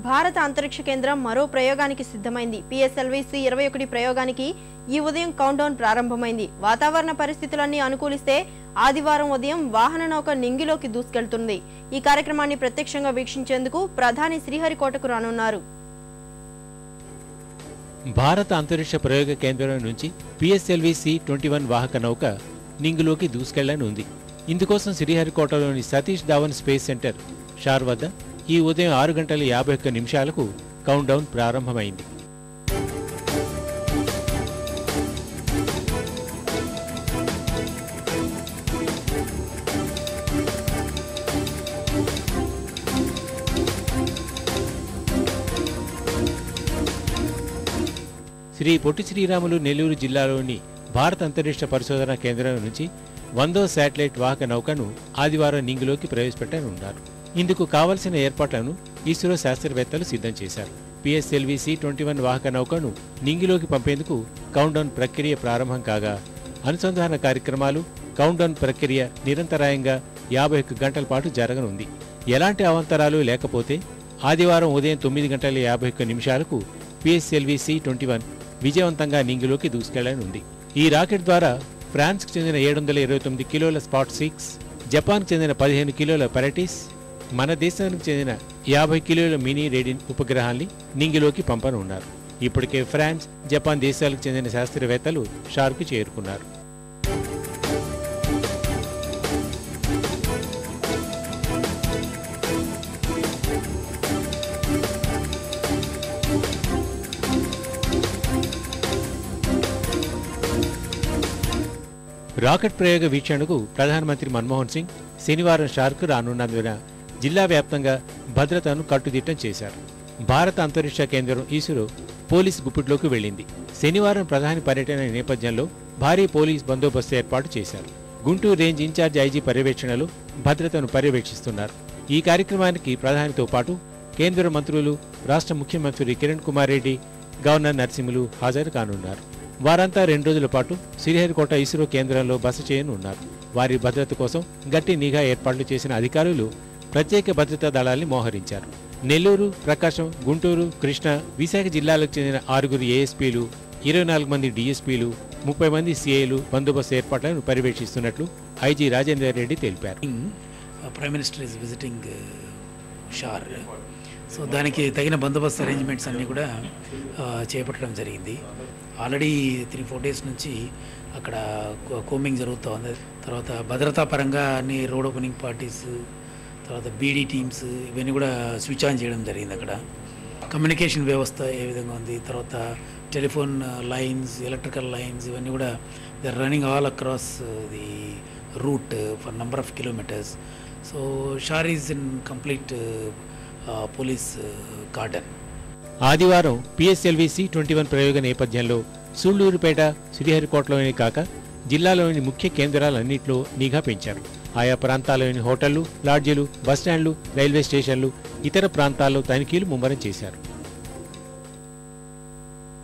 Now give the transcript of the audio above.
భారత అంతరిక్ష కేంద్రం మరో ప్రయోగానికి సిద్ధమైంది. PSLV-C 21 ప్రయోగానికి ఈ ఉదయం కౌంట్డౌన్ ప్రారంభమైంది. వాతావరణ పరిస్థితులన్నీ అనుకూలిస్తే ఆదివారం ఉదయం వాహన నౌక నింగిలోకి దూసుకెళ్తుంది. ఈ కార్యక్రమాన్ని ప్రత్యక్షంగా వీక్షించేందుకు ప్రధాని శ్రీహరికోటకు రానున్నారు. భారత అంతరిక్ష ప్రయోగ కేంద్రం నుంచి PSLV-C 21 వాహక నౌక నింగిలోకి దూసుకెళ్లనుంది. ఇందుకోసం శ్రీహరికోటలోని సతీష్ ధావన్ స్పేస్ సెంటర్ షార్ వద్ద ఈ ఉదయం 6:51 కౌంట్డౌన్ ప్రారంభమైంది. శ్రీ పొట్టి శ్రీరాములు నెల్లూరు జిల్లాలోని భారత అంతరిక్ష పరిశోధన కేంద్రం నుంచి 100వ శాటిలైట్ వాహక నౌకను ఆదివారం నింగిలోకి ప్రవేశపెట్టనున్నారు. ఇందుకు కావలసిన ఏర్పాట్లను ఇస్రో శాస్త్రవేత్తలు సిద్ధం చేశారు. PSLV-C 21 వాహక నౌకను నింగిలోకి పంపేందుకు కౌంట్డౌన్ ప్రక్రియ ప్రారంభం కాగా అనుసంధాన కార్యక్రమాలు, కౌంట్డౌన్ ప్రక్రియ నిరంతరాయంగా 51 గంటల పాటు జరగనుంది. ఎలాంటి అవాంతరాలు లేకపోతే ఆదివారం ఉదయం 9:51 PSLV-C 21 విజయవంతంగా నింగిలోకి దూసుకెళ్లనుంది. ఈ రాకెట్ ద్వారా ఫ్రాన్స్కు చెందిన 729 కిలోల స్పాట్ 6, జపాన్కు చెందిన 15 కిలోల పెరటిస్, మన దేశానికి చెందిన 50 కిలోల మినీ రేడిన్ ఉపగ్రహాన్ని నింగిలోకి పంపనున్నారు. ఇప్పటికే ఫ్రాన్స్, జపాన్ దేశాలకు చెందిన శాస్త్రవేత్తలు షార్కు చేరుకున్నారు. రాకెట్ ప్రయోగ వీక్షణకు ప్రధానమంత్రి మన్మోహన్ సింగ్ శనివారం షార్కు రానున్నందున జిల్లా వ్యాప్తంగా భద్రతను కట్టుదిట్టం చేశారు. భారత అంతరిక్ష కేంద్రం ఇస్రో పోలీస్ గుప్పిట్లోకి వెళ్లింది. శనివారం ప్రధాని పర్యటన నేపథ్యంలో భారీ పోలీస్ బందోబస్తు ఏర్పాటు చేశారు. గుంటూరు రేంజ్ ఇన్ఛార్జ్ IG పర్యవేక్షణలో భద్రతను పర్యవేక్షిస్తున్నారు. ఈ కార్యక్రమానికి ప్రధానితో పాటు కేంద్ర మంత్రులు, రాష్ట్ర ముఖ్యమంత్రి కిరణ్ కుమార్ రెడ్డి, గవర్నర్ నరసింహులు హాజరు కానున్నారు. వారంతా 2 రోజుల పాటు శ్రీహరికోట ఇస్రో కేంద్రంలో బస చేయనున్నారు. వారి భద్రత కోసం గట్టి నిఘా ఏర్పాట్లు చేసిన అధికారులు ప్రత్యేక భద్రతా దళాల్ని మోహరించారు. నెల్లూరు, ప్రకాశం, గుంటూరు, కృష్ణా, విశాఖ జిల్లాలకు చెందిన 6 ASPలు, 24 మంది DSPలు, 30 మంది CIలు బందోబస్తు ఏర్పాట్లను పర్యవేక్షిస్తున్నట్లు IG రాజేందర్ రెడ్డి తెలిపారు. Prime minister is visiting SHAR, so దానికి తగిన బందోబస్తు అరేంజ్మెంట్స్ అన్నీ కూడా చేపట్టడం జరిగింది. ఆల్రెడీ 3-4 డేస్ నుంచి అక్కడ కోమింగ్ జరుగుతూ ఉంది. తర్వాత భద్రతా పరంగా అన్ని రోడ్ ఓపెనింగ్ పార్టీస్, తర్వాత BD టీమ్స్ ఇవన్నీ కూడా స్విచ్ ఆన్ చేయడం జరిగింది. అక్కడ కమ్యూనికేషన్ వ్యవస్థ ఏ విధంగా ఉంది, తర్వాత టెలిఫోన్ లైన్స్, ఎలక్ట్రికల్ లైన్స్ ఇవన్నీ కూడా they are running all across the route for number of kilometers. So SHAR is in complete police cordon. ఆదివారం PSLV-C 21 ప్రయోగ నేపథ్యంలో సూళ్లూరుపేట, శ్రీహరికోటలోనే కాక జిల్లాలోని ముఖ్య కేంద్రాలన్నింటిలో నిఘా పెంచారు. ఆయా ప్రాంతాల్లోని హోటళ్లు, లాడ్జీలు, బస్టాండ్లు, రైల్వే స్టేషన్లు, ఇతర ప్రాంతాల్లో తనిఖీలు ముమ్మరం చేశారు.